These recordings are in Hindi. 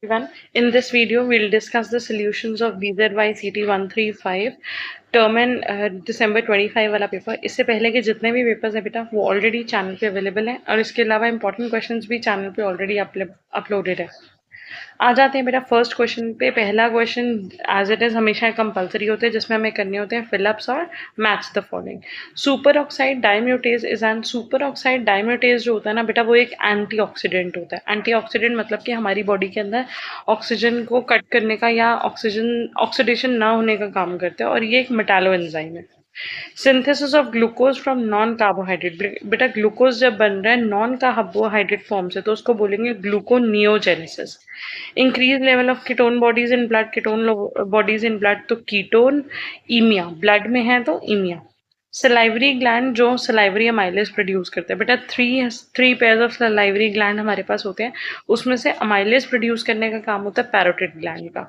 Everyone. In this video, we'll discuss the solutions of BZY CT 135 term end दिसंबर 25 वाला पेपर। इससे पहले के जितने भी पेपर्स हैं बेटा वो ऑलरेडी चैनल पे अवेलेबल हैं और इसके अलावा इंपॉर्टेंट क्वेश्चंस भी चैनल पे ऑलरेडी अपलोडेड है। आ जाते हैं बेटा फर्स्ट क्वेश्चन पे। पहला क्वेश्चन एज इट इज हमेशा कंपलसरी होते हैं जिसमें हमें करने होते हैं फिलअप्स और match the following. Super oxide dismutase is an super oxide dismutase जो होता है ना बेटा वो एक एंटीऑक्सीडेंट होता है। एंटीऑक्सीडेंट मतलब कि हमारी बॉडी के अंदर ऑक्सीजन को कट करने का या ऑक्सीडेशन ना होने का काम करता है और ये एक मेटालो एंजाइम है। Synthesis of glucose from non carbohydrate. बेटा ग्लूकोज जब बन रहा है नॉन कार्बोहाइड्रेट फॉर्म से तो उसको बोलेंगे gluconeogenesis. Increase level of ketone bodies in blood. Ketone bodies in blood तो कीटोन ईमिया ब्लड में है तो ईमिया। सलाइवरी ग्लैंड जो सलाइवरी अमाइलेज प्रोड्यूस करते हैं। बेटा three pairs of salivary gland हमारे पास होते हैं, उसमें से अमाइलेज प्रोड्यूस करने का काम होता है पैरोटिड ग्लैंड का।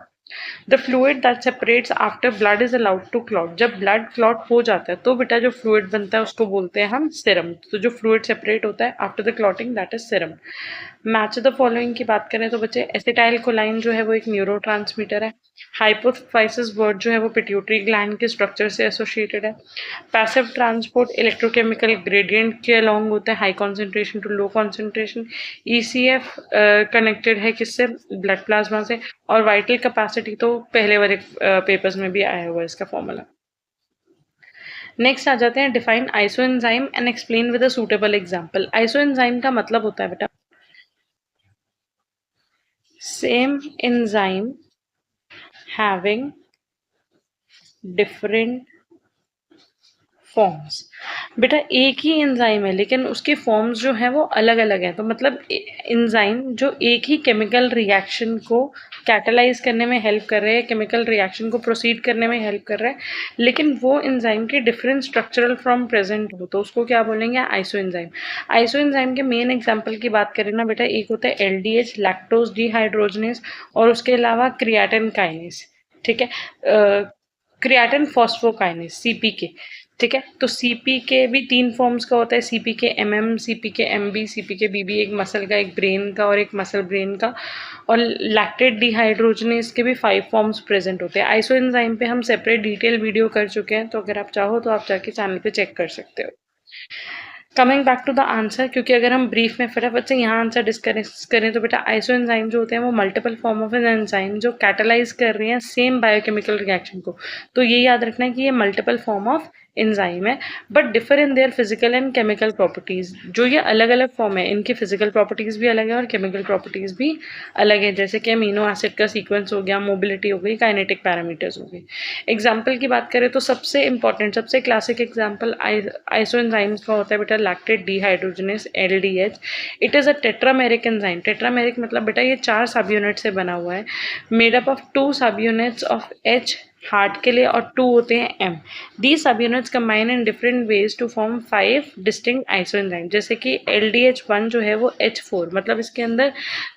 The fluid that separates after blood is allowed to clot. जब ब्लड क्लॉट हो जाता है तो बेटा जो फ्लूइड बनता है उसको बोलते हैं हम सीरम। तो जो फ्लूइड सेपरेट होता है after the clotting that is serum. Match the following की बात करें तो बच्चे एसिटाइल कोलाइन जो है वो एक न्यूरोट्रांसमीटर है। हाइपोफाइसिस वर्ड जो है वो पिट्यूटरी ग्लैंड के स्ट्रक्चर से एसोसिएटेड है। पैसिव ट्रांसपोर्ट इलेक्ट्रोकेमिकल ग्रेडियंट के अलोंग होता है high concentration to low concentration. ECF connected है किससे, ब्लड प्लाज्मा से। और वाइटल कैपेसिटी तो पहले वाले पेपर्स में भी आया हुआ है इसका फॉर्मूला। नेक्स्ट आ जाते हैं define isoenzyme and explain with a suitable example. Isoenzyme का मतलब होता है बेटा same enzyme having different forms. बेटा एक ही एंजाइम है लेकिन उसके फॉर्म्स जो है वो अलग अलग हैं। तो मतलब एंजाइम जो एक ही केमिकल रिएक्शन को कैटलाइज करने में हेल्प कर रहे हैं, केमिकल रिएक्शन को प्रोसीड करने में हेल्प कर रहा है, लेकिन वो एंजाइम के डिफरेंट स्ट्रक्चरल फॉर्म प्रेजेंट हो तो उसको क्या बोलेंगे, आइसो एंजाइम। आइसो एंजाइम के मेन एग्जाम्पल की बात करें ना बेटा, एक होता है एलडीएच लैक्टोज डिहाइड्रोजनेस और उसके अलावा क्रिएटिन काइनेस। ठीक है, क्रिएटिन फॉस्फोकाइनेस सीपीके। ठीक है, तो सीपी के भी 3 फॉर्म्स का होता है, सीपी के एमएम, सीपी के एमबी, सीपी के बीबी, एक मसल का, एक ब्रेन का और एक मसल ब्रेन का। और लैक्टेट डिहाइड्रोजनेस के भी 5 फॉर्म्स प्रेजेंट होते हैं। आइसो एंजाइम पे हम सेपरेट डिटेल वीडियो कर चुके हैं, तो अगर आप चाहो तो आप जाके चैनल पे चेक कर सकते हो। Coming back to the answer, क्योंकि अगर हम ब्रीफ में फटाफट से यहाँ आंसर डिस्कस करें तो बेटा आइसो एंजाइम जो होते हैं वो multiple form of an enzyme जो कैटलाइज कर रहे हैं सेम बायोकेमिकल रिएक्शन को। तो ये याद रखना है कि ये मल्टीपल फॉर्म ऑफ एंजाइम है but differ in their physical and chemical properties. जो ये अलग अलग फॉर्म है इनकी फिजिकल प्रॉपर्टीज भी अलग है और केमिकल प्रॉपर्टीज भी अलग है, जैसे कि अमीनो एसिड का सीक्वेंस हो गया, मोबिलिटी हो गई, काइनेटिक पैरामीटर्स हो गए। एग्जाम्पल की बात करें तो सबसे इंपॉर्टेंट सबसे क्लासिक एग्जाम्पल आइसो एंजाइम्स का होता है बेटा lactate dehydrogenase LDH. It is a tetrameric enzyme. Tetrameric मतलब बेटा ये 4 सब यूनिट से बना हुआ है, मेड अप ऑफ 2 सब यूनिट्स ऑफ एच हार्ट के लिए और 2 होते हैं M. The subunits combine in different ways to form 5 distinct isoenzyme. जैसे कि LDH1 जो है वो H4 मतलब इसके अंदर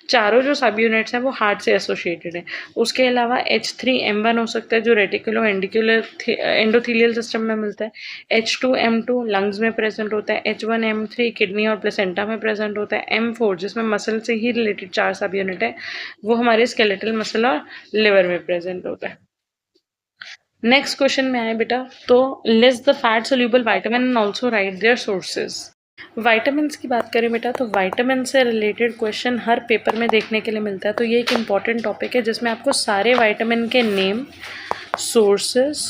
चारों जो सब यूनिट्स हैं वो हार्ट से एसोसिएटेड है। उसके अलावा H3M1 हो सकता है जो रेटिकुलो एंडोथेलियल सिस्टम में मिलता है। H2M2 लंग्स में प्रेजेंट होता है। H1M3 किडनी और प्लेसेंटा में प्रेजेंट होता है। M4 जिसमें मसल से ही रिलेटेड 4 सब यूनिट है वो हमारे स्केलेटल मसल और लिवर में प्रेजेंट होता है। नेक्स्ट क्वेश्चन में आए बेटा, तो list the fat soluble vitamin and also write their sources. Vitamin की बात करें बेटा तो विटामिन से रिलेटेड क्वेश्चन हर पेपर में देखने के लिए मिलता है। तो ये एक इम्पॉर्टेंट टॉपिक है जिसमें आपको सारे विटामिन के नेम, सोर्सेज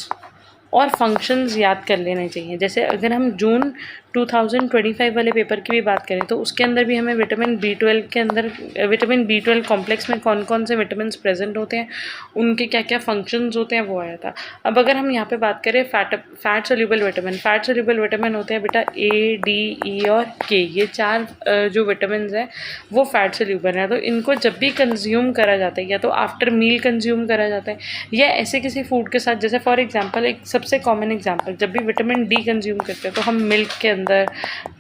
और फंक्शंस याद कर लेने चाहिए। जैसे अगर हम जून 2025 वाले पेपर की भी बात करें तो उसके अंदर भी हमें विटामिन B12 के अंदर विटामिन B12 कॉम्प्लेक्स में कौन कौन से विटामिन प्रेजेंट होते हैं, उनके क्या क्या फंक्शंस होते हैं वो आया था। अब अगर हम यहाँ पे बात करें fat soluble vitamin, fat soluble vitamin होते हैं बेटा A, D, E और K। ये 4 जो विटामिन है वो फैट सोल्यूबल है। तो इनको जब भी कंज्यूम करा जाता है या तो आफ्टर मील कंज्यूम करा जाता है या ऐसे किसी फूड के साथ, जैसे फॉर एग्जाम्पल एक सबसे कॉमन एग्जाम्पल, जब भी विटामिन D कंज्यूम करते हैं तो हम मिल्क के अंदर,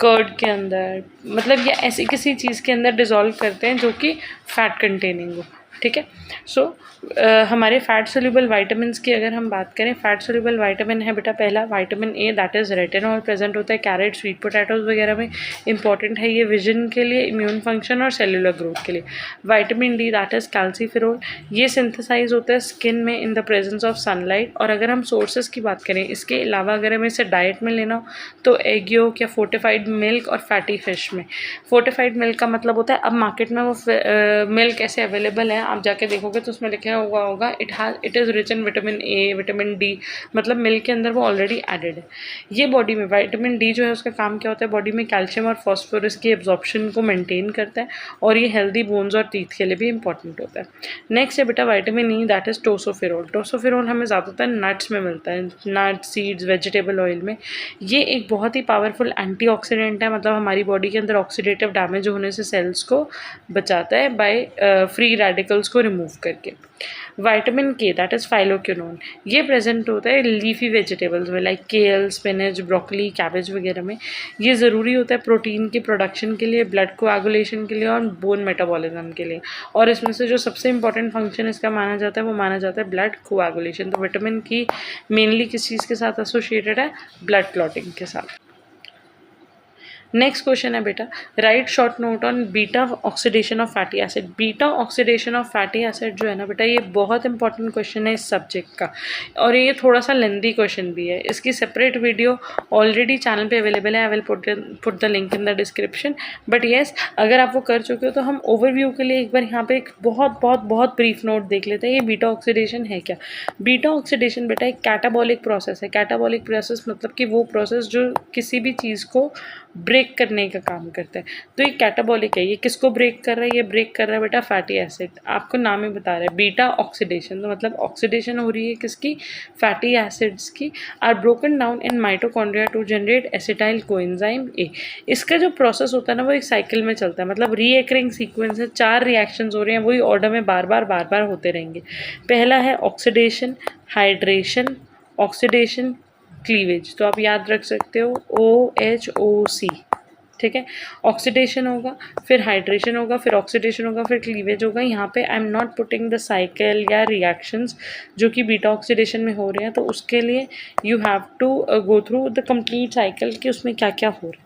कर्ड के अंदर, मतलब ये ऐसी किसी चीज़ के अंदर डिज़ोल्व करते हैं जो कि फैट कंटेनिंग हो। ठीक है। सो हमारे फैट सोल्यूबल वाइटामिन की अगर हम बात करें, फैट सोल्यूबल वाइटामिन है बेटा पहला vitamin A, that is retinol present होता है कैरेट, स्वीट पोटैटोज वगैरह में, इंपॉर्टेंट है ये विजन के लिए, इम्यून फंक्शन और सेलुलर ग्रोथ के लिए। Vitamin D that is calciferol, ये सिंथेसाइज होता है स्किन में in the presence of sunlight. और अगर हम सोर्सेज की बात करें इसके अलावा, अगर हमें इसे डाइट में लेना हो तो एग योक या फोर्टिफाइड मिल्क और फैटी फिश में। फोर्टिफाइड मिल्क का मतलब होता है, अब मार्केट में वो मिल्क ऐसे अवेलेबल है, आप जाके देखोगे तो उसमें लिखा हुआ होगा it is rich in vitamin A, vitamin D, मतलब मिल्क के अंदर वो ऑलरेडी एडेड है। ये बॉडी में विटामिन डी जो है उसका काम क्या होता है, बॉडी में कैल्शियम और फॉस्फोरस की एब्जॉर्प्शन को मेंटेन करता है, और ये हेल्दी बोन्स और टीथ के लिए भी इंपॉर्टेंट होता है। नेक्स्ट है बेटा विटामिन ई, दैट इज टोसोफेरोल। टोसोफेरोल हमें ज़्यादातर नट्स में मिलता है, नट्स, सीड्स, वेजिटेबल ऑयल में। ये एक बहुत ही पावरफुल एंटीऑक्सीडेंट है, मतलब हमारी बॉडी के अंदर ऑक्सीडेटिव डैमेज होने से सेल्स को बचाता है बाय फ्री रेडिकल्स को रिमूव करके। विटामिन के दैट इज़ फाइलोक्विनोन, ये प्रेजेंट होता है लीफी वेजिटेबल्स में लाइक केल, स्पिनच, ब्रोकली, कैबेज वगैरह में। ये ज़रूरी होता है प्रोटीन की प्रोडक्शन के लिए, ब्लड कोआगुलेशन के लिए और बोन मेटाबॉलिज्म के लिए। और इसमें से जो सबसे इंपॉर्टेंट फंक्शन इसका माना जाता है वो माना जाता है ब्लड कोआगुलेशन। तो विटामिन की मेनली किस चीज़ के साथ एसोसिएटेड है, ब्लड क्लॉटिंग के साथ। नेक्स्ट क्वेश्चन है बेटा, right short note on beta oxidation of fatty acid. Beta oxidation of fatty acid जो है ना बेटा, ये बहुत इंपॉर्टेंट क्वेश्चन है इस सब्जेक्ट का, और ये थोड़ा सा लेंदी क्वेश्चन भी है। इसकी सेपरेट वीडियो ऑलरेडी चैनल पे अवेलेबल है, I will put the link in the description. But yes, अगर आप वो कर चुके हो तो हम ओवरव्यू के लिए एक बार यहाँ पे एक बहुत ब्रीफ नोट देख लेते हैं, ये बीटा ऑक्सीडेशन है क्या। बीटा ऑक्सीडेशन बेटा एक कैटाबॉलिक प्रोसेस है। कैटाबॉलिक प्रोसेस मतलब कि वो प्रोसेस जो किसी भी चीज़ को ब्रेक करने का काम करता है, तो ये कैटाबॉलिक है। ये किसको ब्रेक कर रहा है, ये ब्रेक कर रहा है बेटा फैटी एसिड। आपको नाम ही बता रहा है बीटा ऑक्सीडेशन, तो मतलब ऑक्सीडेशन हो रही है किसकी, फैटी एसिड्स की। Are broken down in mitochondria to generate acetyl coenzyme A. इसका जो प्रोसेस होता है ना वो एक साइकिल में चलता है, मतलब रीअकरिंग सीक्वेंस है, 4 रिएक्शंस हो रहे हैं, वही ऑर्डर में बार बार होते रहेंगे। पहला है ऑक्सीडेशन, हाइड्रेशन, ऑक्सीडेशन, क्लीवेज। तो आप याद रख सकते हो OHOC, ठीक है। ऑक्सीडेशन होगा, फिर हाइड्रेशन होगा, फिर ऑक्सीडेशन होगा, फिर क्लीवेज होगा। यहाँ पे I am not putting the cycle या रिएक्शंस जो कि बीटा ऑक्सीडेशन में हो रहे हैं, तो उसके लिए you have to go through the complete cycle कि उसमें क्या क्या हो रहा है।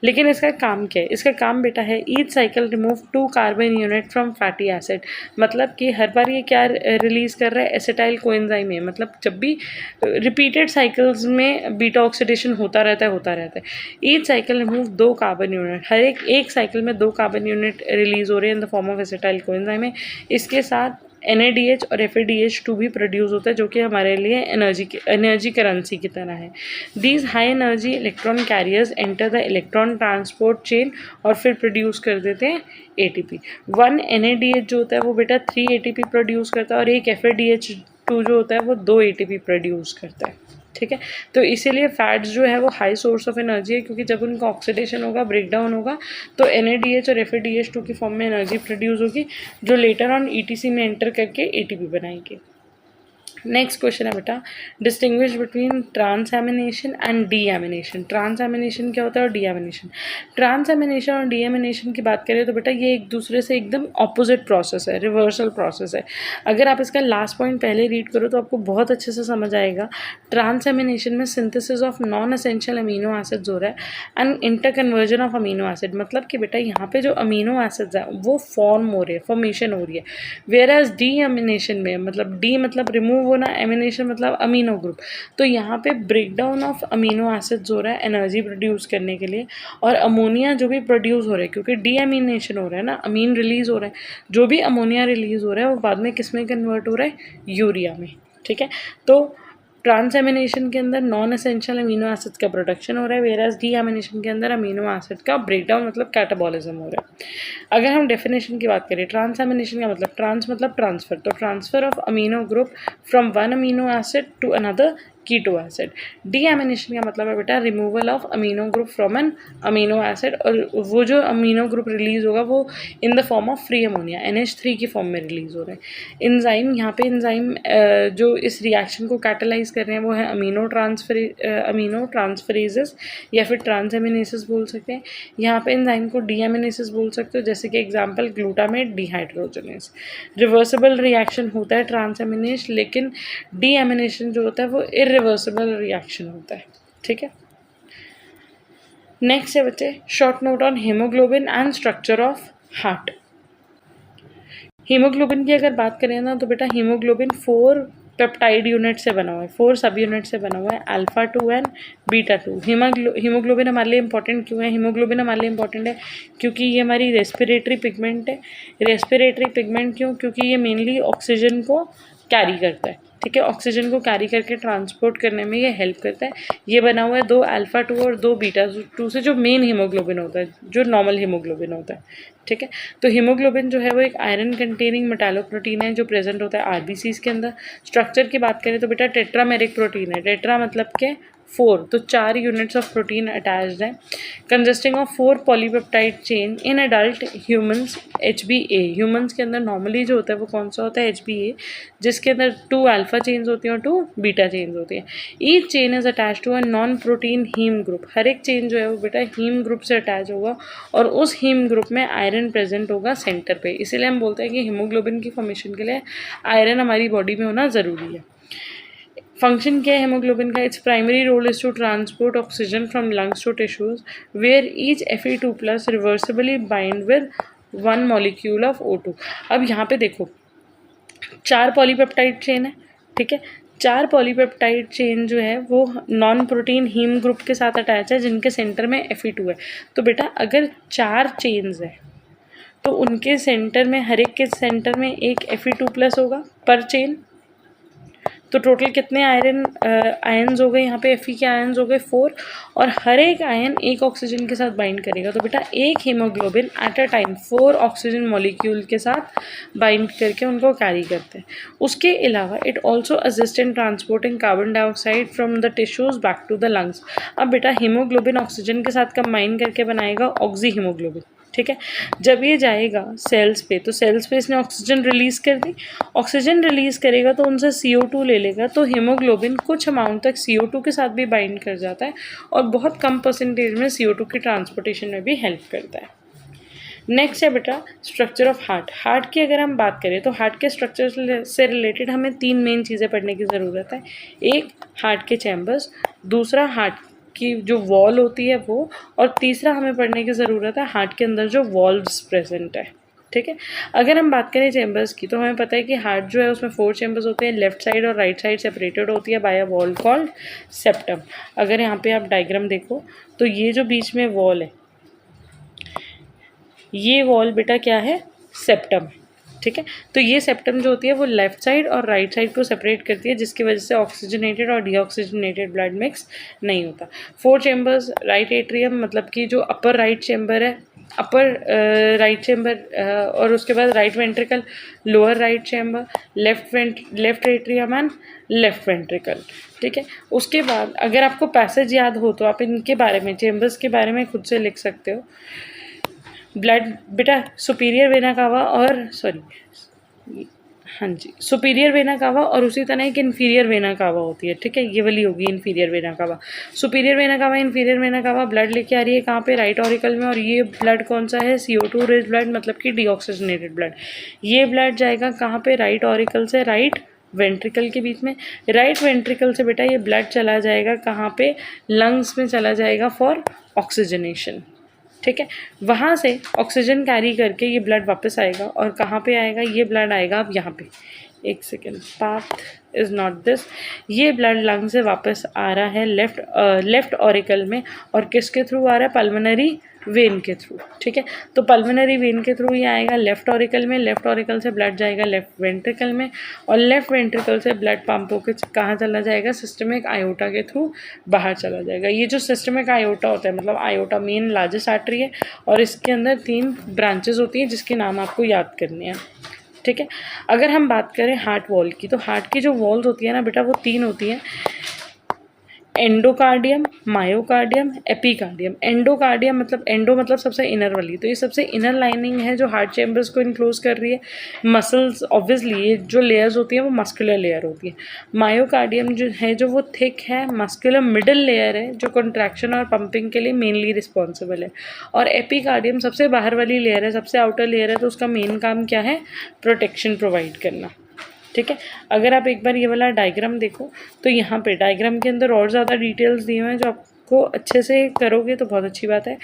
लेकिन इसका काम क्या है, इसका काम बेटा है each cycle remove 2 carbon unit from fatty acid. मतलब कि हर बार ये क्या रिलीज कर रहा है, एसिटाइल कोएंजाइम है। मतलब जब भी रिपीटेड साइकिल्स में बीटा ऑक्सीडेशन होता रहता है। Each cycle remove 2 carbon unit, हर एक साइकिल में 2 कार्बन यूनिट रिलीज हो रहे हैं इन the form of acetyl coenzyme है। इसके साथ NADH और FADH2 भी प्रोड्यूस होता है, जो कि हमारे लिए एनर्जी करेंसी की तरह है। These high energy electron carriers enter the electron transport chain और फिर प्रोड्यूस कर देते हैं ATP। 1 NADH जो होता है वो बेटा 3 ATP प्रोड्यूस करता है, और एक FADH2 जो होता है वो 2 ATP प्रोड्यूस करता है, ठीक है। तो इसीलिए फैट्स जो है वो हाई सोर्स ऑफ एनर्जी है, क्योंकि जब उनका ऑक्सीडेशन होगा, ब्रेकडाउन होगा, तो NADH और FADH2 की फॉर्म में एनर्जी प्रोड्यूस होगी, जो लेटर ऑन ETC में एंटर करके ATP बनाएंगे। नेक्स्ट क्वेश्चन है बेटा, distinguish between transamination and deamination. Transamination क्या होता है और डीएमिनेशन। ट्रांसएमिनेशन और डीएमिनेशन की बात करें तो बेटा ये एक दूसरे से एकदम ऑपोजिट प्रोसेस है, रिवर्सल प्रोसेस है। अगर आप इसका लास्ट पॉइंट पहले रीड करो तो आपको बहुत अच्छे से समझ आएगा। ट्रांसएमिनेशन में synthesis of non essential amino acids हो रहा है and inter conversion of amino acid. मतलब कि बेटा यहाँ पे जो अमीनो एसिड्स हैं वो फॉर्म हो रहे हैं, फॉर्मेशन हो रही है। वेयर एज डीएमिनेशन में, मतलब डी मतलब रिमूव होना, एमिनेशन मतलब अमीनो ग्रुप, तो यहाँ पे ब्रेकडाउन ऑफ अमीनो एसिड्स हो रहा है एनर्जी प्रोड्यूस करने के लिए। और अमोनिया जो भी प्रोड्यूस हो रहा है, क्योंकि डीएमिनेशन हो रहा है ना, अमीन रिलीज हो रहा है, जो भी अमोनिया रिलीज हो रहा है वो बाद में किस में कन्वर्ट हो रहा है, यूरिया में, ठीक है। तो ट्रांसएमिनेशन के अंदर नॉन एसेंशियल अमीनो एसिड का प्रोडक्शन हो रहा है, वेराज डीएमिनेशन के अंदर अमीनो एसिड का ब्रेकडाउन मतलब कैटाबॉलिज्म हो रहा है। अगर हम डेफिनेशन की बात करें, ट्रांसएमिनेशन का मतलब ट्रांस मतलब ट्रांसफर, तो transfer of amino group from one amino acid to another keto acid. Deamination का मतलब है बेटा removal of amino group from an amino acid, और वो जो अमीनो ग्रुप रिलीज होगा वो in the form of free ammonia NH3 की फॉर्म में रिलीज हो रहे हैं। एंजाइम, यहाँ पे एंजाइम जो इस रिएक्शन को कैटलाइज कर रहे हैं वो है अमीनो ट्रांसफरेजेस या फिर ट्रांसएमिनेसेस बोल सकते हैं। यहाँ पे एंजाइम को डीएमिनेसेस बोल सकते हो, जैसे कि example glutamate dehydrogenase. Reversible reaction होता है ट्रांसएमिनेश, लेकिन डीएमिनेशन जो होता है वो इरिवर्सिबल रिएक्शन होता है। ठीक है, नेक्स्ट है बच्चे short note on haemoglobin and structure of heart. Haemoglobin की अगर बात करें ना तो बेटा हीमोग्लोबिन 4 पेप्टाइड यूनिट से बना हुआ है, 4 सब यूनिट से बना हुआ है, अल्फा 2 एंड बीटा 2। हीमोग्लोबिन हमारे लिए इंपॉर्टेंट क्यों है? हीमोग्लोबिन हमारे लिए इंपॉर्टेंट है क्योंकि ये हमारी रेस्पिरेटरी पिगमेंट है। रेस्पिरेटरी पिगमेंट क्यों? क्योंकि ये मेनली ऑक्सीजन को कैरी करता है। ठीक है, ऑक्सीजन को कैरी करके ट्रांसपोर्ट करने में ये हेल्प करता है। ये बना हुआ है 2 अल्फा 2 और 2 बीटा 2 से, जो मेन हीमोग्लोबिन होता है, जो नॉर्मल हीमोग्लोबिन होता है। ठीक है, तो हीमोग्लोबिन जो है वो एक आयरन कंटेनिंग मेटालोप्रोटीन है जो प्रेजेंट होता है आरबीसीज के अंदर। स्ट्रक्चर की बात करें तो बेटा टेट्रामेरिक प्रोटीन है। टेट्रा मतलब के 4, तो 4 यूनिट्स ऑफ प्रोटीन अटैच्ड है, consisting of 4 polypeptide chain in adult humans HbA। Humans के अंदर नॉर्मली जो होता है वो कौन सा होता है? HbA, जिसके अंदर 2 अल्फा चेन्स होती हैं और 2 बीटा चेन्स होती हैं। Each chain is attach to a non protein heme group. हर एक चेन जो है वो बेटा हीम ग्रुप से अटैच होगा और उस हीम ग्रुप में आयरन प्रेजेंट होगा सेंटर पे। इसीलिए हम बोलते हैं कि हीमोग्लोबिन की फॉर्मेशन के लिए आयरन हमारी बॉडी में होना ज़रूरी है। फंक्शन क्या है हीमोग्लोबिन का? It's primary role is to transport oxygen from lungs to tissues where each Fe2+ reversibly bind with 1 molecule of O2। अब यहाँ पे देखो 4 पॉलीपेप्टाइड चेन है। ठीक है, 4 पॉलीपेप्टाइड चेन जो है वो नॉन प्रोटीन हीम ग्रुप के साथ अटैच है जिनके सेंटर में Fe2 है। तो बेटा अगर 4 चेन्स है तो उनके सेंटर में, हर एक के सेंटर में एक Fe2+ होगा पर चेन। तो टोटल कितने आयन्स हो गए यहाँ पे? Fe के आयन्स हो गए 4, और हर एक आयन एक ऑक्सीजन के साथ बाइंड करेगा। तो बेटा एक haemoglobin at a time 4 oxygen molecule के साथ बाइंड करके उनको कैरी करते हैं। उसके अलावा it also assist in transporting carbon dioxide from the tissues back to the lungs. अब बेटा हीमोग्लोबिन ऑक्सीजन के साथ कंबाइन करके बनाएगा ऑक्सी हीमोग्लोबिन। ठीक है, जब ये जाएगा सेल्स पे तो सेल्स पे इसने ऑक्सीजन रिलीज कर दी। ऑक्सीजन रिलीज करेगा तो उनसे CO2 ले लेगा, तो हीमोग्लोबिन कुछ अमाउंट तक CO2 के साथ भी बाइंड कर जाता है और बहुत कम परसेंटेज में CO2 की ट्रांसपोर्टेशन में भी हेल्प करता है। नेक्स्ट है बेटा स्ट्रक्चर ऑफ हार्ट। हार्ट की अगर हम बात करें तो हार्ट के स्ट्रक्चर से रिलेटेड हमें 3 मेन चीज़ें पढ़ने की ज़रूरत है। एक, हार्ट के चैम्बर्स, दूसरा हार्ट की जो वॉल होती है वो, और तीसरा हमें पढ़ने की ज़रूरत है हार्ट के अंदर जो वॉल्व्स प्रेजेंट है। ठीक है, अगर हम बात करें चैम्बर्स की तो हमें पता है कि हार्ट जो है उसमें 4 चैम्बर्स होते हैं। लेफ्ट साइड और राइट साइड सेपरेटेड होती है by a wall called septum. अगर यहाँ पे आप डायग्राम देखो तो ये जो बीच में वॉल है, ये वॉल बेटा क्या है? सेप्टम। ठीक है, तो ये सेप्टम जो होती है वो लेफ्ट साइड और राइट साइड को सेपरेट करती है, जिसकी वजह से ऑक्सीजनेटेड और डीऑक्सीजनेटेड ब्लड मिक्स नहीं होता। 4 चैम्बर्स, राइट एट्रियम मतलब कि जो अपर राइट चैम्बर है, अपर राइट चैम्बर, और उसके बाद right ventricle, lower right chamber, left atrium and left ventricle. ठीक है, उसके बाद अगर आपको पैसेज याद हो तो आप इनके बारे में, चैम्बर्स के बारे में खुद से लिख सकते हो। ब्लड बेटा सुपीरियर वेना कावा और सुपीरियर वेना कावा और उसी तरह एक इन्फीरियर वेना कावा होती है। ठीक है, ये वाली होगी inferior vena cava. Superior vena cava, inferior vena cava blood लेके आ रही है कहाँ पे? राइट ऑरिकल में। और ये ब्लड कौन सा है? CO2 रिच ब्लड, मतलब कि डीऑक्सीजनेटेड ब्लड। ये ब्लड जाएगा कहाँ पे? राइट ऑरिकल से राइट वेंट्रिकल के बीच में। राइट वेंट्रिकल से बेटा ये ब्लड चला जाएगा कहाँ पे? लंग्स में चला जाएगा फॉर ऑक्सीजनेशन। ठीक है, वहाँ से ऑक्सीजन कैरी करके ये ब्लड वापस आएगा और कहाँ पे आएगा? ये ब्लड आएगा अब यहाँ पे, एक second, path is not this. ये ब्लड लंग से वापस आ रहा है लेफ्ट ऑरिकल में, और किसके थ्रू आ रहा है? पल्मोनरी वेन के थ्रू। ठीक है, तो पल्मोनरी वेन के थ्रू ये आएगा लेफ्ट ऑरिकल में। लेफ्ट ऑरिकल से ब्लड जाएगा लेफ्ट वेंट्रिकल में, और लेफ्ट वेंट्रिकल से ब्लड पंप होकर कहाँ चला जाएगा? सिस्टमिक आयोटा के थ्रू बाहर चला जाएगा। ये जो सिस्टमिक आयोटा होता है, मतलब आयोटा मेन लार्जेस्ट आर्टरी है और इसके अंदर 3 ब्रांचेस होती हैं जिसके नाम आपको याद करने हैं। ठीक है, अगर हम बात करें हार्ट वॉल की तो हार्ट की जो वॉल्स होती है ना बेटा वो 3 होती हैं। Endocardium, myocardium, epicardium. एंडोकार्डियम मतलब एंडो मतलब सबसे इनर वाली, तो ये सबसे इनर लाइनिंग है जो हार्ट चैम्बर्स को इनक्लोज कर रही है। मसल्स ऑब्वियसली ये जो लेयर्स होती हैं वो मस्कुलर लेयर होती है। मायोकार्डियम जो है जो वो थिक है मस्कुलर मिडल लेयर है जो कंट्रैक्शन और पंपिंग के लिए मेनली रिस्पॉन्सिबल है। और एपिकार्डियम सबसे बाहर वाली लेयर है, सबसे आउटर लेयर है, तो उसका मेन काम क्या है, प्रोटेक्शन प्रोवाइड करना। ठीक है, अगर आप एक बार ये वाला डायग्राम देखो तो यहाँ पे डायग्राम के अंदर और ज़्यादा डिटेल्स दिए हुए हैं जो आपको अच्छे से करोगे तो बहुत अच्छी बात है।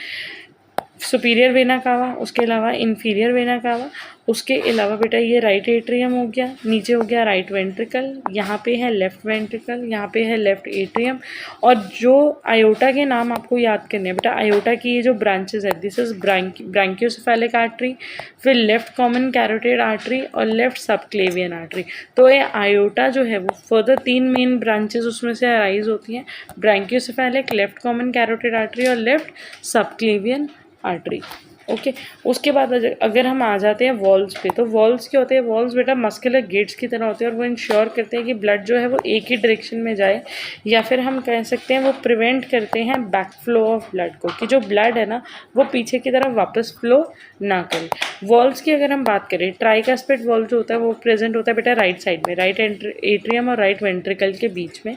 सुपीरियर वेना कावा, उसके अलावा इन्फीरियर वेना कावा, उसके अलावा बेटा ये राइट एट्रियम हो गया, नीचे हो गया राइट वेंट्रिकल, यहाँ पे है लेफ्ट वेंट्रिकल, यहाँ पे है लेफ्ट एट्रियम। और जो आयोटा के नाम आपको याद करने हैं बेटा, आयोटा की ये जो ब्रांचेस है, दिस इज ब्रांकियोसेफेलिक आर्टरी, फिर लेफ्ट कॉमन कैरोटिड आर्टरी और लेफ्ट सबक्लेवियन आर्टरी। तो ये आयोटा जो है वो फर्दर 3 मेन ब्रांचेस उसमें से अराइज होती हैं, ब्रांकियोसेफेलिक, लेफ्ट कॉमन कैरोटिड आर्टरी और लेफ्ट सबक्लेवियन आर्टरी। ओके, उसके बाद अगर हम आ जाते हैं वॉल्स पे, तो वॉल्स क्या होते हैं, वॉल्स बेटा मस्कुलर गेट्स की तरह होते हैं और वो इंश्योर करते हैं कि ब्लड जो है वो एक ही डायरेक्शन में जाए, या फिर हम कह सकते हैं वो प्रिवेंट करते हैं बैक फ्लो ऑफ ब्लड को, कि जो ब्लड है ना वो पीछे की तरफ वापस फ्लो ना करे। वॉल्स की अगर हम बात करें, ट्राइकास्पिड वॉल्व जो होता है वो प्रेजेंट होता है बेटा राइट साइड में, राइट एट्रियम और राइट वेंट्रिकल के बीच में।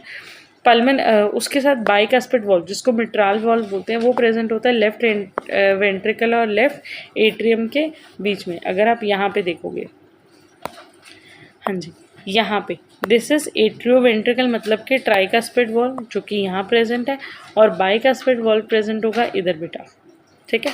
पल्मन उसके साथ बाइकास्पिड वॉल्व जिसको मिट्राल वॉल्व बोलते हैं वो प्रेजेंट होता है लेफ्ट वेंट्रिकल और लेफ्ट एट्रियम के बीच में। अगर आप यहाँ पे देखोगे, हाँ जी, यहाँ पे दिस इज एट्रियो वेंट्रिकल मतलब कि ट्राइकास्पिड वॉल्व जो कि यहाँ प्रेजेंट है, और बाइकास्पिड वॉल्व प्रेजेंट होगा इधर बेटा। ठीक है,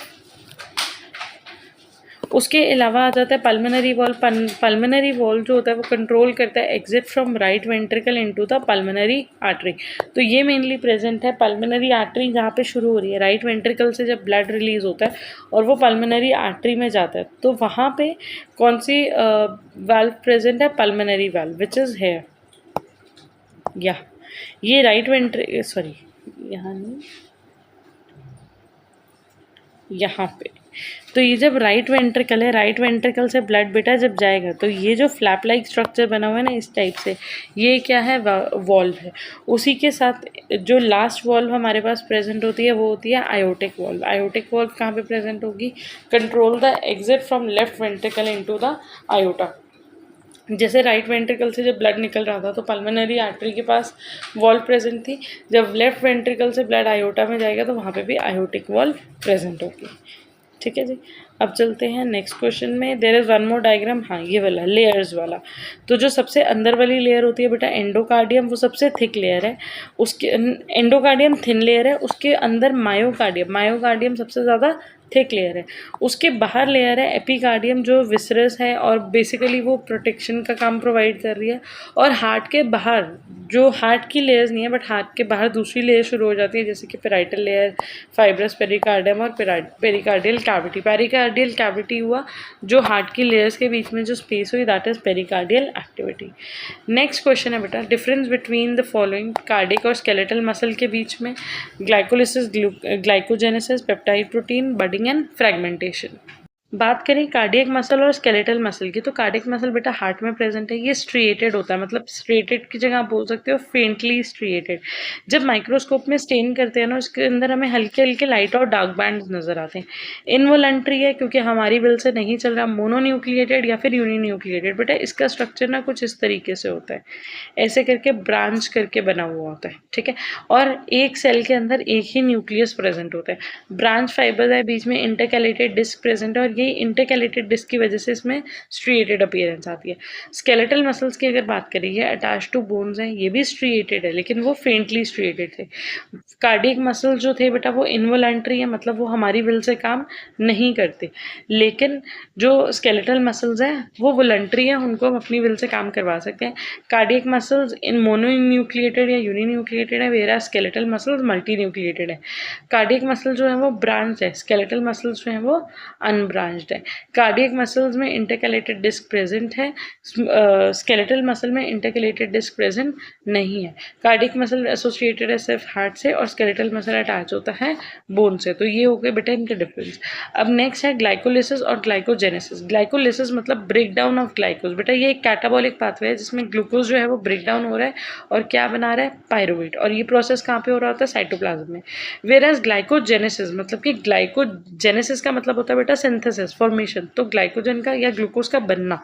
उसके अलावा आ जाता है पल्मोनरी वॉल्व। पल्मोनरी वॉल्व जो होता है वो कंट्रोल करता है exit from right ventricle into the pulmonary artery. तो ये मेनली प्रेजेंट है पल्मोनरी आर्टरी जहाँ पे शुरू हो रही है, राइट वेंट्रिकल से जब ब्लड रिलीज होता है और वो पल्मोनरी आर्टरी में जाता है, तो वहाँ पे कौन सी वाल्व प्रेजेंट है, pulmonary valve which is here, या ये राइट सॉरी यहाँ नहीं, यहाँ पे। तो ये जब राइट वेंट्रिकल है, राइट वेंट्रिकल से ब्लड बेटा जब जाएगा तो ये जो फ्लैप लाइक स्ट्रक्चर बना हुआ है ना इस टाइप से, ये क्या है, वॉल्व है। उसी के साथ जो लास्ट वॉल्व हमारे पास प्रेजेंट होती है वो होती है आयोटिक वॉल्व। आयोटिक वॉल्व कहाँ पे प्रेजेंट होगी, control the exit from left ventricle into the iota. जैसे राइट वेंट्रिकल से जब ब्लड निकल रहा था तो पल्मोनरी आर्टरी के पास वॉल्व प्रेजेंट थी, जब लेफ्ट वेंट्रिकल से ब्लड आयोटा में जाएगा तो वहाँ पे भी आयोटिक वॉल्व प्रेजेंट होगी। ठीक है जी, अब चलते हैं नेक्स्ट क्वेश्चन में। There is one more diagram, हाँ ये वाला लेयर्स वाला। तो जो सबसे अंदर वाली लेयर होती है बेटा एंडोकार्डियम, वो सबसे थिक लेयर है, उसके एंडोकार्डियम थिन लेयर है, उसके अंदर मायोकार्डियम, मायोकार्डियम सबसे ज़्यादा थिक लेयर है, उसके बाहर लेयर है एपिकार्डियम जो विसरस है और बेसिकली वो प्रोटेक्शन का काम प्रोवाइड कर रही है। और हार्ट के बाहर जो हार्ट की लेयर्स नहीं है बट हार्ट के बाहर दूसरी लेयर शुरू हो जाती है जैसे कि पेराइटल लेयर, फाइब्रस पेरिकार्डियम और पेरिकार्डियल कैविटी। पेरिकार्डियल कैविटी हुआ जो हार्ट की लेयर्स के बीच में जो स्पेस हुई, that is pericardial activity. Next question है बेटा, difference between the following, cardiac और स्केलेटल मसल के बीच में, glycolysis, glycogenesis, peptide protein, budding and fragmentation. बात करें कार्डियक मसल और स्केलेटल मसल की, तो कार्डियक मसल बेटा हार्ट में प्रेजेंट है, ये स्ट्रिएटेड होता है, मतलब स्ट्रिएटेड की जगह आप बोल सकते हो फेंटली स्ट्रिएटेड। जब माइक्रोस्कोप में स्टेन करते हैं ना उसके अंदर हमें हल्के हल्के लाइट और डार्क बैंड नजर आते हैं। इनवॉलंटरी है क्योंकि हमारी विल से नहीं चल रहा, मोनोन्यूक्लिएटेड या फिर यूनिन्यूक्लिएटेड। बेटा इसका स्ट्रक्चर ना कुछ इस तरीके से होता है, ऐसे करके ब्रांच करके बना हुआ होता है। ठीक है, और एक सेल के अंदर एक ही न्यूक्लियस प्रेजेंट होता है, ब्रांच फाइबर है, बीच में इंटरकैलेटेड डिस्क प्रेजेंट है और ये इंटरकैलेटेड डिस्क की वजह से इसमें स्ट्रिएटेड अपीयरेंस आती है। स्केलेटल मसल्स की अगर बात करें, ये अटैच टू बोन्स हैं, ये भी स्ट्रिएटेड है लेकिन वो फेंटली स्ट्रिएटेड थे। कार्डियक मसल जो थे बेटा वो इनवॉलंटरी है, मतलब वो हमारी विल से काम नहीं करते, लेकिन जो स्केलेटल मसल्स हैं वो वॉलंटरी है, उनको हम अपनी विल से काम करवा सकते हैं। कार्डियक मसल्स इन मोनोन्यूक्लिएटेड या यूनिन्यूक्लिएटेड है, vera skeletal muscles multi nucleated है। कार्डियक मसल जो है वो ब्रांच है, स्केलेटल मसल्स जो है वो अनब्रांच ब्रांच्ड है। कार्डियक मसल्स में इंटरकैलेटेड डिस्क प्रेजेंट है, स्केलेटल मसल में इंटरकैलेटेड डिस्क प्रेजेंट नहीं है। कार्डियक मसल एसोसिएटेड है सिर्फ हार्ट से और स्केलेटल मसल अटैच होता है बोन से। तो ये हो गए बेटा इनके डिफरेंस। अब नेक्स्ट है ग्लाइकोलिसिस और ग्लाइकोजेनेसिस। ग्लाइकोलिसिस मतलब ब्रेक डाउन ऑफ ग्लाइकोज। बेटा ये एक कैटाबॉलिक पाथवे है जिसमें ग्लूकोज जो है वो ब्रेक डाउन हो रहा है और क्या बना रहा है, पायरुवेट, और ये प्रोसेस कहाँ पे हो रहा होता है, साइटोप्लाज्म में। वेयर एज ग्लाइकोजेनेसिस मतलब कि ग्लाइकोजेनेसिस का मतलब होता है बेटा सिंथेसिस, फॉर्मेशन, तो ग्लाइकोजन का या ग्लूकोज का बनना।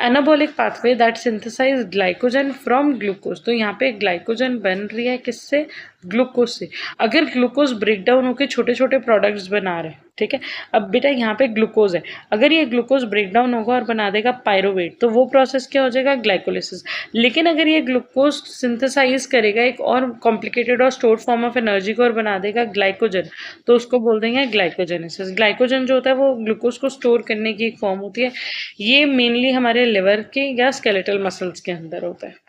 Anabolic pathway that synthesize glycogen from glucose. तो यहाँ पे ग्लाइकोजन बन रही है किससे, ग्लूकोज से। अगर ग्लूकोज ब्रेक डाउन होकर छोटे छोटे प्रोडक्ट्स बना रहे हैं, ठीक है। अब बेटा यहाँ पे ग्लूकोज है, अगर ये ग्लूकोज ब्रेक डाउन होगा और बना देगा पायरुवेट, तो वो प्रोसेस क्या हो जाएगा, ग्लाइकोलिसिस। लेकिन अगर ये ग्लूकोज सिंथेसाइज करेगा एक और कॉम्प्लिकेटेड और स्टोर्ड फॉर्म ऑफ एनर्जी को और बना देगा ग्लाइकोजन, तो उसको बोल देंगे ग्लाइकोजेनेसिस। ग्लाइकोजन जो होता है वो ग्लूकोज को स्टोर करने की एक फॉर्म होती है। ये मेनली हमारे लिवर के या स्केलेटल मसल्स के अंदर होता है।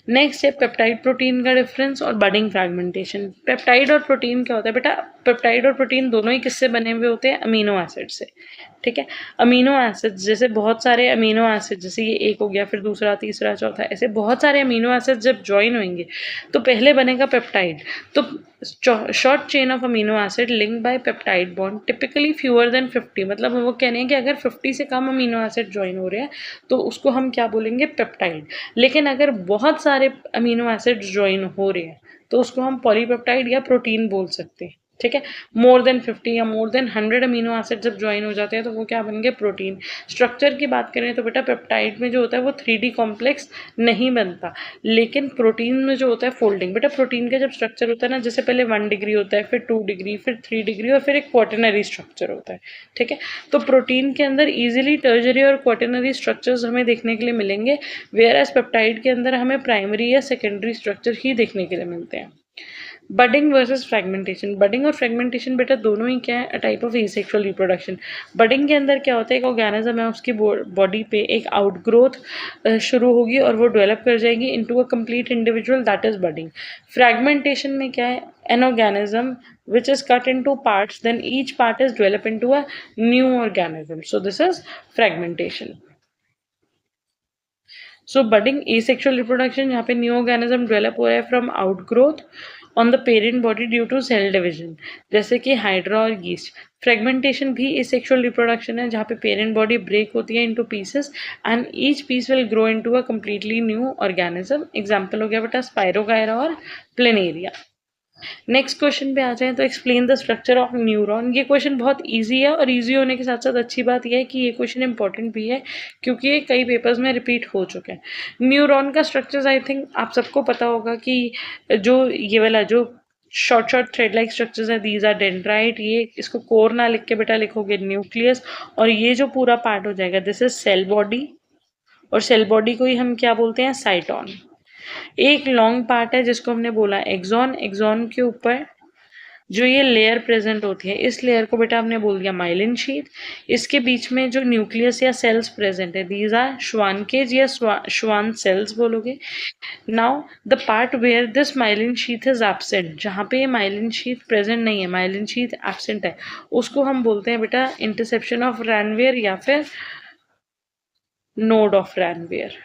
नेक्स्ट है पेप्टाइड प्रोटीन का डिफरेंस और बडिंग फ्रैगमेंटेशन। पेप्टाइड और प्रोटीन क्या होता है बेटा, पेप्टाइड और प्रोटीन दोनों ही किससे बने हुए होते हैं, अमीनो एसिड से, ठीक है। अमीनो एसिड जैसे बहुत सारे अमीनो एसिड, जैसे ये एक हो गया, फिर दूसरा, तीसरा, चौथा, ऐसे बहुत सारे अमीनो एसिड जब ज्वाइन होंगे तो पहले बनेगा पेप्टाइड। तो short chain of amino acid link by peptide bond typically fewer than 50, मतलब वो कह रहे हैं कि अगर 50 से कम अमीनो एसिड ज्वाइन हो रहे हैं तो उसको हम क्या बोलेंगे, पेप्टाइड। लेकिन अगर बहुत सारे अमीनो एसिड ज्वाइन हो रहे हैं तो उसको हम पॉलीपेप्टाइड या प्रोटीन बोल सकते हैं, ठीक है। मोर देन 50 या मोर देन 100 अमीनो एसिड जब ज्वाइन हो जाते हैं तो वो क्या बन गए, प्रोटीन। स्ट्रक्चर की बात करें तो बेटा पेप्टाइड में जो होता है वो 3D कॉम्प्लेक्स नहीं बनता, लेकिन प्रोटीन में जो होता है फोल्डिंग। बेटा प्रोटीन का जब स्ट्रक्चर होता है ना, जैसे पहले 1 डिग्री होता है, फिर 2 डिग्री, फिर 3 डिग्री और फिर एक क्वाटरनरी स्ट्रक्चर होता है, ठीक है। तो प्रोटीन के अंदर इजिली टर्जरी और क्वाटरनरी स्ट्रक्चर्स हमें देखने के लिए मिलेंगे, वेयर एज पेप्टाइड के अंदर हमें प्राइमरी या सेकेंडरी स्ट्रक्चर ही देखने के लिए मिलते हैं। Budding versus fragmentation. बडिंग और फ्रेगमेंटेशन बेटा दोनों ही क्या है, type of asexual reproduction. Budding के अंदर क्या होता है, एक ऑर्गेनिज्म है, उसकी बॉडी पे एक आउटग्रोथ शुरू होगी और वो डेवलप कर जाएगी into a complete individual, that is budding. Fragmentation में क्या है, an organism which is cut into parts, then each part is developed into a new organism, so this is fragmentation. So budding asexual reproduction, यहाँ पे न्यू ऑर्गेनिज्म डेवलप हो रहा है from outgrowth on the parent body due to cell division, जैसे कि हाइड्रा और यीस्ट। फ्रेगमेंटेशन भी एसेक्सुअल रिप्रोडक्शन है जहाँ पे पेरेंट बॉडी ब्रेक होती है into pieces and each piece will grow into a completely new organism. Example हो गया बेटा स्पाइरोगायरा और प्लेनेरिया। नेक्स्ट क्वेश्चन पे आ जाएं तो explain the structure of neuron. ये क्वेश्चन बहुत इजी है और इजी होने के साथ साथ अच्छी बात यह है कि ये क्वेश्चन इंपॉर्टेंट भी है क्योंकि ये कई पेपर्स में रिपीट हो चुके हैं। न्यूरॉन का स्ट्रक्चर आई थिंक आप सबको पता होगा कि जो ये वाला जो short short thread like structures है, दीज आर डेंड्राइट। ये इसको कोर ना लिख के बेटा लिखोगे न्यूक्लियस, और ये जो पूरा पार्ट हो जाएगा दिस इज सेल बॉडी, और सेल बॉडी को ही हम क्या बोलते हैं, साइटोन। एक लॉन्ग पार्ट है जिसको हमने बोला एक्सॉन। एक्सॉन के ऊपर जो ये लेयर प्रेजेंट होती है, इस लेयर को बेटा हमने बोल दिया माइलिन शीथ। इसके बीच में जो न्यूक्लियस या सेल्स प्रेजेंट है, दीज आर श्वानकेज या श्वान सेल्स बोलोगे। Now the part where this myelin sheath is absent, जहाँ पे ये माइलिन शीथ प्रेजेंट नहीं है, माइलिन शीथ एब्सेंट है, उसको हम बोलते हैं बेटा इंटरसेप्शन ऑफ रैनवियर या फिर नोड ऑफ रैनवियर,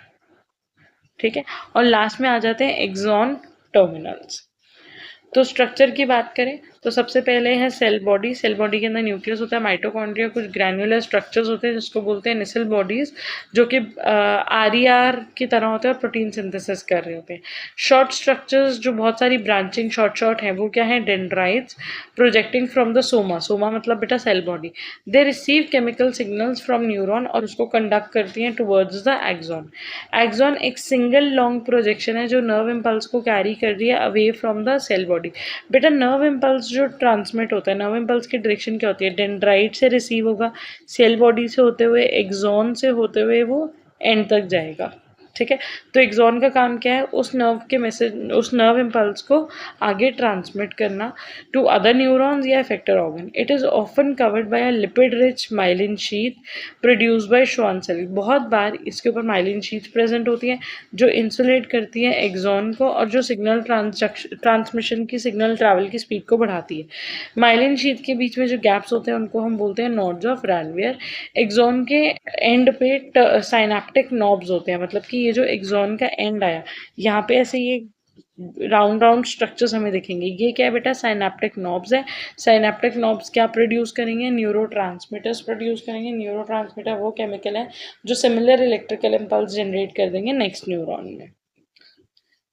ठीक है। और लास्ट में आ जाते हैं एक्सॉन टर्मिनल्स। तो स्ट्रक्चर की बात करें तो सबसे पहले है सेल बॉडी। सेल बॉडी के अंदर न्यूक्लियस होता है, माइटोकॉन्ड्रिया, कुछ ग्रैन्युलर स्ट्रक्चर्स होते हैं जिसको बोलते हैं निसल बॉडीज, जो कि आरईआर की तरह होते हैं और प्रोटीन सिंथेसिस कर रहे होते हैं। शॉर्ट स्ट्रक्चर्स जो बहुत सारी ब्रांचिंग शॉर्ट हैं वो क्या है, dendrites projecting from the soma. Soma मतलब बेटा cell body. They receive chemical signals from neuron और उसको कंडक्ट करती हैं टुवर्ड्स द एक्सॉन। एक्सॉन एक सिंगल लॉन्ग प्रोजेक्शन है जो नर्व इम्पल्स को कैरी कर रही है away from the cell body. बेटा नर्व इम्पल्स जो ट्रांसमिट होता है, नर्व इम्पल्स की डायरेक्शन क्या होती है, डेंड्राइट से रिसीव होगा, सेल बॉडी से होते हुए एक्सॉन से होते हुए वो एंड तक जाएगा, ठीक है। तो एक्सॉन का काम क्या है, उस नर्व के मैसेज, उस नर्व इम्पल्स को आगे ट्रांसमिट करना टू अदर न्यूरॉन्स या effector organ. It is often covered by a lipid rich myelin sheath produce by Schwann cell. बहुत बार इसके ऊपर माइलिन शीथ प्रेजेंट होती है जो इंसुलेट करती है एक्सॉन को और जो सिग्नल ट्रांसमिशन की, सिग्नल ट्रैवल की स्पीड को बढ़ाती है। माइलिन शीथ के बीच में जो गैप्स होते हैं उनको हम बोलते हैं नोड्स ऑफ रैनवियर। एक्सॉन के एंड पे साइनेप्टिक नॉब्स होते हैं, मतलब कि ये जो एक्सॉन का एंड आया यहाँ पे ऐसे ये राउंड राउंड स्ट्रक्चर्स हमें दिखेंगे। ये क्या है बेटा, साइनेप्टिक नॉब्स है। साइनेप्टिक नॉब्स क्या प्रोड्यूस करेंगे, न्यूरोट्रांसमीटर्स प्रोड्यूस करेंगे। न्यूरोट्रांसमीटर वो केमिकल है जो सिमिलर इलेक्ट्रिकल इम्पल्स जनरेट कर देंगे नेक्स्ट न्यूरॉन में।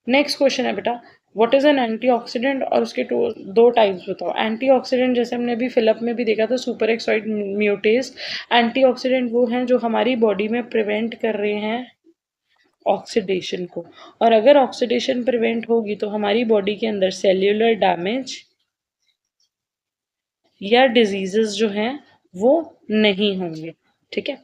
नेक्स्ट क्वेश्चन है बेटा, व्हाट इज एन एंटीऑक्सीडेंट, और उसके दो टाइप्स बताओ। एंटीऑक्सीडेंट जैसे हमने अभी फिलअप में भी देखा था, सुपर एक्साइड म्यूटेज। एंटीऑक्सीडेंट वो हैं जो हमारी बॉडी में प्रिवेंट कर रहे हैं ऑक्सीडेशन को, और अगर ऑक्सीडेशन प्रिवेंट होगी तो हमारी बॉडी के अंदर सेल्यूलर डैमेज या डिजीजेस जो हैं वो नहीं होंगे। ठीक है।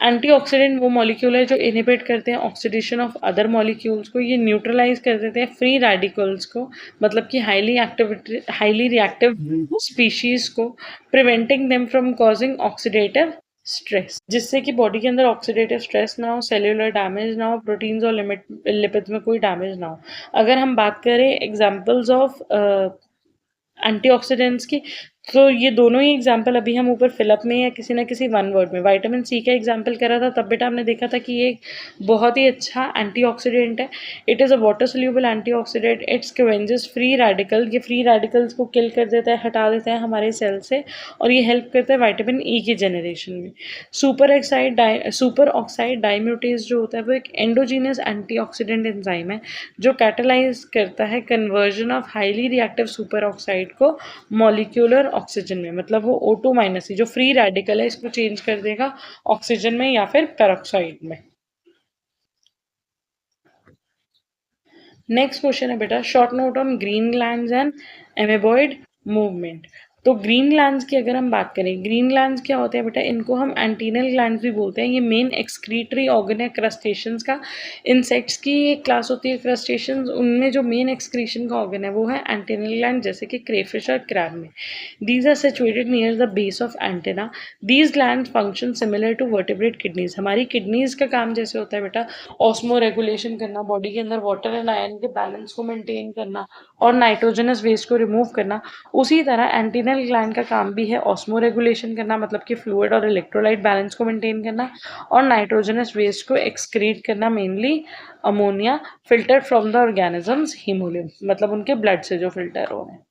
एंटीऑक्सीडेंट वो मॉलिक्यूल है जो इनहिबिट करते हैं ऑक्सीडेशन ऑफ अदर मॉलिक्यूल्स को, ये न्यूट्रलाइज कर देते हैं फ्री रेडिकल्स को, मतलब कि हाईली रिएक्टिव स्पीशीज को, preventing them from causing oxidative stress, जिससे कि बॉडी के अंदर ऑक्सीडेटिव स्ट्रेस ना हो, सेल्यूलर डैमेज ना हो, प्रोटीन्स और लिपिड्स में कोई डैमेज ना हो। अगर हम बात करें एग्जांपल्स ऑफ एंटीऑक्सीडेंट्स की, तो ये दोनों ही एग्जाम्पल अभी हम ऊपर फिलअप में या किसी ना किसी वन वर्ड में, विटामिन सी का एग्जाम्पल करा था तब बेटा हमने देखा था कि ये बहुत ही अच्छा एंटीऑक्सीडेंट है। It is a water soluble antioxidant. It scavenges free radical, ये फ्री रेडिकल्स को किल कर देता है, हटा देता है हमारे सेल से, और ये हेल्प करता है विटामिन ई की जनरेशन में। सुपर ऑक्साइड डाइम्यूटेज जो होता है वो एक एंडोजीनियस एंटीऑक्सीडेंट एंजाइम है जो कैटालाइज करता है conversion of highly reactive super oxide को मॉलिक्यूलर ऑक्सीजन में, मतलब वो O2 माइनस जो फ्री रेडिकल है इसको चेंज कर देगा ऑक्सीजन में या फिर पेरोक्साइड में। नेक्स्ट क्वेश्चन है बेटा, short note on green glands and amoeboid movement. तो ग्रीन ग्लैंड्स की अगर हम बात करें, ग्रीन ग्लैंड्स क्या होते हैं बेटा, इनको हम एंटीनल ग्लैंड्स भी बोलते हैं। ये मेन एक्सक्रीटरी ऑर्गन है क्रस्टेशियंस का। इंसेक्ट्स की एक क्लास होती है क्रस्टेशियंस, उनमें जो मेन एक्सक्रीशन का ऑर्गन है वो है एंटीनल ग्लैंड, जैसे कि क्रेफिश और क्रैब में। These are situated near the base of antenna. These glands function similar to vertebrate kidneys. हमारी किडनीज का काम जैसे होता है बेटा ऑस्मो रेगुलेशन करना, बॉडी के अंदर वाटर एंड आयरन के बैलेंस को मेंटेन करना और नाइट्रोजनस वेस्ट को रिमूव करना, उसी तरह एंटीनल ग्लैंड का काम भी है ऑस्मो रेगुलेशन करना, मतलब कि फ्लूइड और इलेक्ट्रोलाइट बैलेंस को मेंटेन करना और नाइट्रोजनस वेस्ट को एक्सक्रीट करना, mainly ammonia filtered from the organism's haemolymph, मतलब उनके ब्लड से जो फिल्टर हो रहे हैं।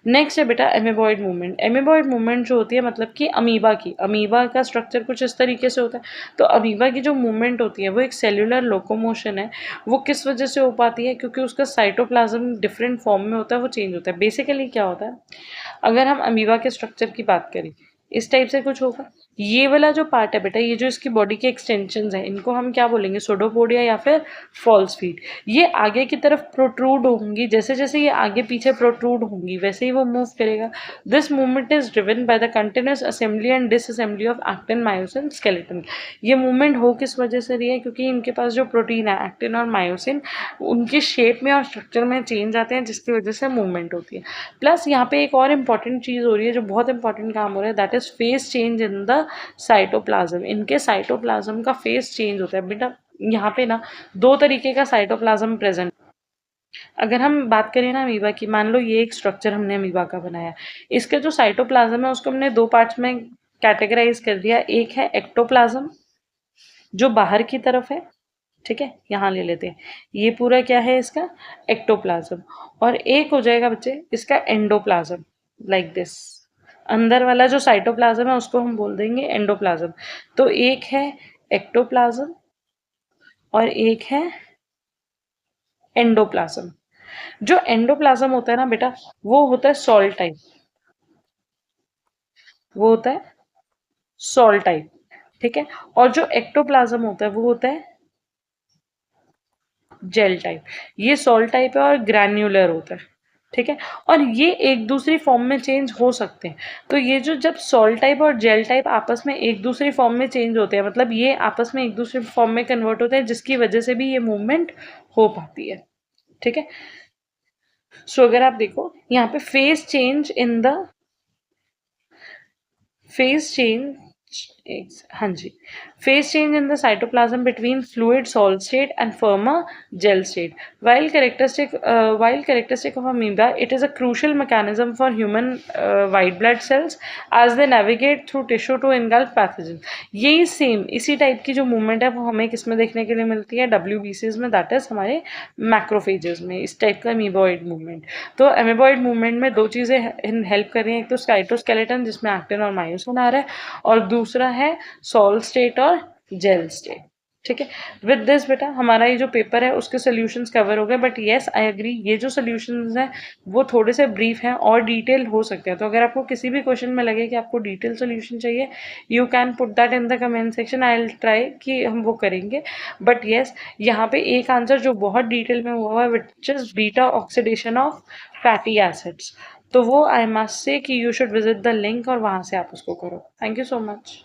नेक्स्ट है बेटा एमेबॉइड मूवमेंट। एमेबॉइड मूवमेंट जो होती है मतलब कि अमीबा की, अमीबा का स्ट्रक्चर कुछ इस तरीके से होता है। तो अमीबा की जो मूवमेंट होती है वो एक सेल्यूलर लोकोमोशन है। वो किस वजह से हो पाती है, क्योंकि उसका साइटोप्लाज्म डिफरेंट फॉर्म में होता है, वो चेंज होता है। बेसिकली क्या होता है, अगर हम अमीबा के स्ट्रक्चर की बात करें इस टाइप से कुछ होगा। ये वाला जो पार्ट है बेटा, ये जो इसकी बॉडी के एक्सटेंशंस हैं, इनको हम क्या बोलेंगे, सोडोपोडिया या फिर फॉल्स फीट। ये आगे की तरफ प्रोट्रूड होंगी, जैसे जैसे ये आगे पीछे प्रोट्रूड होंगी वैसे ही वो मूव करेगा। This movement is driven by the continuous assembly and disassembly of actin myosin skeleton. ये मूवमेंट हो किस वजह से रही है, क्योंकि इनके पास जो प्रोटीन है एक्टिन और मायोसिन, उनके शेप में और स्ट्रक्चर में चेंज आते हैं, जिसकी वजह से मूवमेंट होती है। प्लस यहाँ पे एक और इम्पॉर्टेंट चीज़ हो रही है जो बहुत इंपॉर्टेंट काम हो रहा है, that is face change in the cytoplasm. इनके साइटोप्लाज्म का फेस चेंज होता है बेटा। यहाँ पे ना दो तरीके का साइटोप्लाज्म प्रेजेंट। अगर हम बात करें ना अमीबा की, मान लो ये एक स्ट्रक्चर हमने अमीबा का बनाया, इसका जो साइटोप्लाज्म है उसको हमने दो पार्ट्स में कैटेगराइज कर दिया। एक है एक्टोप्लाज्म जो बाहर की तरफ है, ठीक है, यहाँ ले लेते हैं, ये पूरा क्या है इसका एक्टोप्लाज्म। और एक हो जाएगा बच्चे इसका एंडोप्लाज्म, लाइक दिस। अंदर वाला जो साइटोप्लाज्म है उसको हम बोल देंगे एंडोप्लाज्म। तो एक है एक्टोप्लाज्म और एक है एंडोप्लाज्म। जो एंडोप्लाज्म होता है ना बेटा, वो होता है सॉल्ट टाइप, वो होता है सॉल्ट टाइप, ठीक है। और जो एक्टोप्लाज्म होता है वो होता है जेल टाइप। ये सॉल्ट टाइप है और ग्रैन्युलर होता है, ठीक है, और ये एक दूसरी फॉर्म में चेंज हो सकते हैं। तो ये जो जब सॉल्ट टाइप और जेल टाइप आपस में एक दूसरी फॉर्म में चेंज होते हैं, मतलब ये आपस में एक दूसरे फॉर्म में कन्वर्ट होते हैं, जिसकी वजह से भी ये मूवमेंट हो पाती है। ठीक है, सो अगर आप देखो यहाँ पे phase change in the phase change, हाँ जी, phase change in the cytoplasm between fluid solid state and firmer gel state. While characteristic of amoeba, it is a crucial mechanism for human white blood cells as they navigate through tissue to engulf pathogen. यही सेम इसी टाइप की जो मूवमेंट है वो हमें किस में देखने के लिए मिलती है, WBCs में, दैट इज हमारे मैक्रोफेजेस में, इस टाइप का अमीबॉइड मूवमेंट। तो अमीबॉइड मूवमेंट में दो चीज़ें हेल्प कर रही हैं, एक तो साइटोस्केलेटन जिसमें एक्टिन और मायोसिन आ रहा है, और दूसरा है सॉल्ट स्टेट और जेल स्टेट। ठीक है, विद दिस बेटा हमारा ये जो पेपर है उसके सॉल्यूशंस कवर हो गए, बट येस आई एग्री ये जो सॉल्यूशंस हैं वो थोड़े से ब्रीफ हैं और डिटेल हो सकते हैं। तो अगर आपको किसी भी क्वेश्चन में लगे कि आपको डिटेल सॉल्यूशन चाहिए, you can put that in the comment section, I will try कि हम वो करेंगे। बट येस यहाँ पे एक आंसर जो बहुत डिटेल में हुआ है which is beta oxidation of fatty acids, तो वो आई मस्ट से कि you should visit the link और वहाँ से आप उसको करो। Thank you so much.